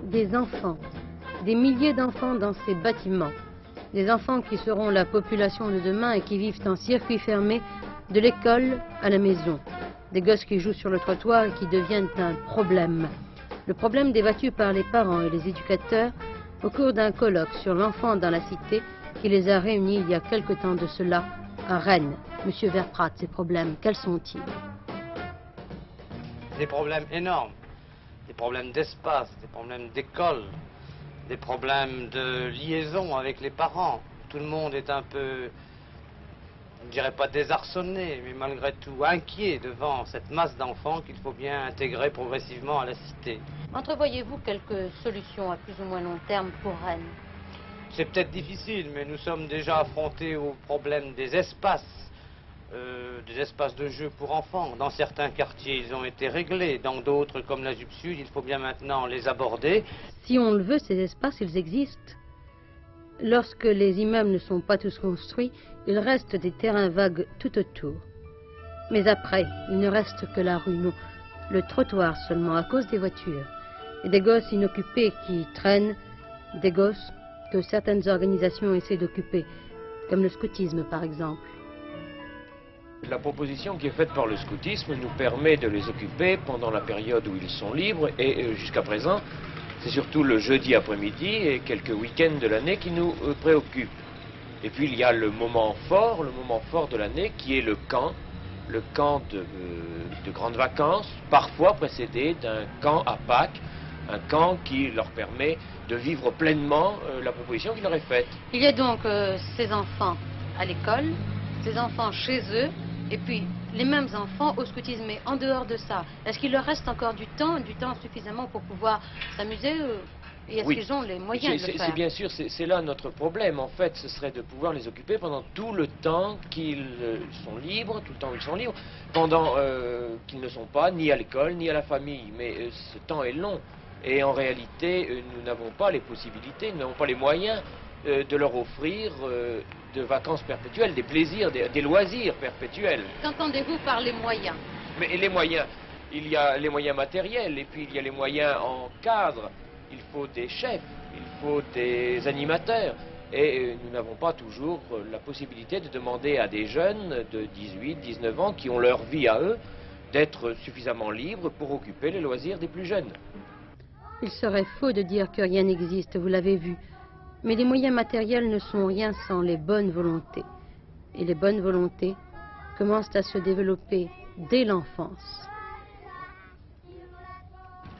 des enfants, des milliers d'enfants dans ces bâtiments. Des enfants qui seront la population de demain et qui vivent en circuit fermé de l'école à la maison. Des gosses qui jouent sur le trottoir et qui deviennent un problème. Le problème débattu par les parents et les éducateurs au cours d'un colloque sur l'enfant dans la cité qui les a réunis il y a quelque temps de cela à Rennes. Monsieur Verprat, ces problèmes, quels sont-ils? Des problèmes énormes, des problèmes d'espace, des problèmes d'école, des problèmes de liaison avec les parents. Tout le monde est un peu, je ne dirais pas désarçonné, mais malgré tout inquiet devant cette masse d'enfants qu'il faut bien intégrer progressivement à la cité. Entrevoyez-vous quelques solutions à plus ou moins long terme pour Rennes? C'est peut-être difficile, mais nous sommes déjà affrontés au problème des espaces de jeu pour enfants. Dans certains quartiers, ils ont été réglés. Dans d'autres, comme la Jupe Sud, il faut bien maintenant les aborder. Si on le veut, ces espaces, ils existent. Lorsque les immeubles ne sont pas tous construits, il reste des terrains vagues tout autour. Mais après, il ne reste que la rue, non, le trottoir seulement à cause des voitures. Et des gosses inoccupés qui traînent, des gosses que certaines organisations essaient d'occuper, comme le scoutisme par exemple. La proposition qui est faite par le scoutisme nous permet de les occuper pendant la période où ils sont libres et jusqu'à présent, c'est surtout le jeudi après-midi et quelques week-ends de l'année qui nous préoccupent. Et puis il y a le moment fort de l'année qui est le camp de grandes vacances, parfois précédé d'un camp à Pâques, un camp qui leur permet de vivre pleinement la proposition qui leur est faite. Il y a donc ces enfants à l'école, ces enfants chez eux, et puis les mêmes enfants au scoutisme. Mais en dehors de ça, est-ce qu'il leur reste encore du temps suffisamment pour pouvoir s'amuser et est-ce qu'ils ont les moyens de le faire? C'est bien sûr, c'est là notre problème. En fait, ce serait de pouvoir les occuper pendant tout le temps qu'ils sont libres, tout le temps où ils sont libres, pendant qu'ils ne sont pas ni à l'école ni à la famille. Mais ce temps est long. Et en réalité, nous n'avons pas les possibilités, nous n'avons pas les moyens de leur offrir de vacances perpétuelles, des plaisirs, des loisirs perpétuels. Qu'entendez-vous par les moyens? Mais les moyens, il y a les moyens matériels et puis il y a les moyens en cadre. Il faut des chefs, il faut des animateurs. Et nous n'avons pas toujours la possibilité de demander à des jeunes de 18, 19 ans qui ont leur vie à eux, d'être suffisamment libres pour occuper les loisirs des plus jeunes. Il serait faux de dire que rien n'existe, vous l'avez vu. Mais les moyens matériels ne sont rien sans les bonnes volontés. Et les bonnes volontés commencent à se développer dès l'enfance.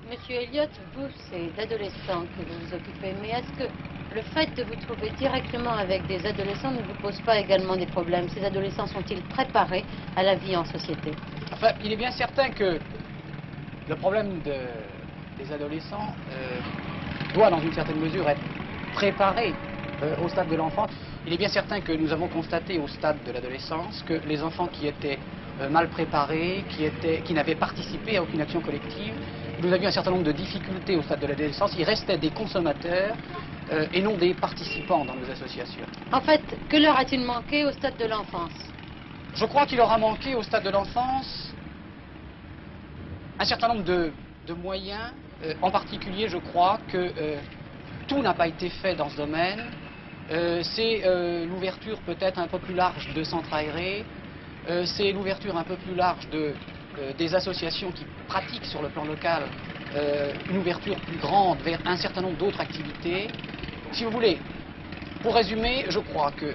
Monsieur Elliott, vous, c'est d'adolescents que vous vous occupez. Mais est-ce que le fait de vous trouver directement avec des adolescents ne vous pose pas également des problèmes? Ces adolescents sont-ils préparés à la vie en société? Enfin, il est bien certain que le problème des adolescents doit, dans une certaine mesure, être préparé au stade de l'enfance. Il est bien certain que nous avons constaté au stade de l'adolescence que les enfants qui étaient mal préparés, qui n'avaient participé à aucune action collective, nous avions un certain nombre de difficultés au stade de l'adolescence. Ils restaient des consommateurs et non des participants dans nos associations. En fait, que leur a-t-il manqué au stade de l'enfance? Je crois qu'il leur a manqué au stade de l'enfance un certain nombre de moyens. En particulier, je crois que tout n'a pas été fait dans ce domaine. C'est l'ouverture peut-être un peu plus large de centres aérés. C'est l'ouverture un peu plus large des associations qui pratiquent sur le plan local une ouverture plus grande vers un certain nombre d'autres activités. Si vous voulez, pour résumer, je crois que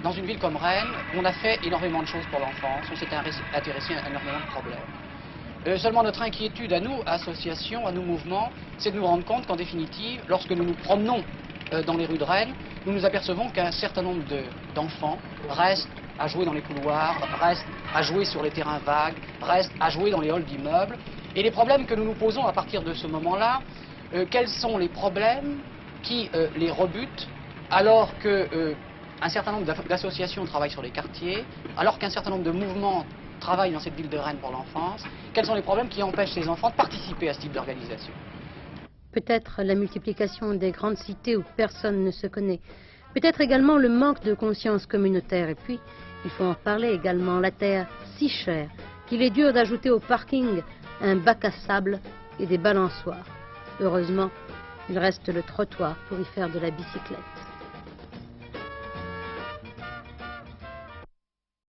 dans une ville comme Rennes, on a fait énormément de choses pour l'enfance, on s'est intéressé à énormément de problèmes. Seulement notre inquiétude à nous, associations, à nous mouvements, c'est de nous rendre compte qu'en définitive, lorsque nous nous promenons dans les rues de Rennes, nous nous apercevons qu'un certain nombre d'enfants restent à jouer dans les couloirs, restent à jouer sur les terrains vagues, restent à jouer dans les halls d'immeubles. Et les problèmes que nous nous posons à partir de ce moment-là, quels sont les problèmes qui les rebutent alors qu'un certain nombre d'associations travaillent sur les quartiers, alors qu'un certain nombre de mouvements travaillent dans cette ville de Rennes pour l'enfance, quels sont les problèmes qui empêchent ces enfants de participer à ce type d'organisation? Peut-être la multiplication des grandes cités où personne ne se connaît. Peut-être également le manque de conscience communautaire. Et puis, il faut en parler également, la terre si chère qu'il est dur d'ajouter au parking un bac à sable et des balançoires. Heureusement, Il reste le trottoir pour y faire de la bicyclette.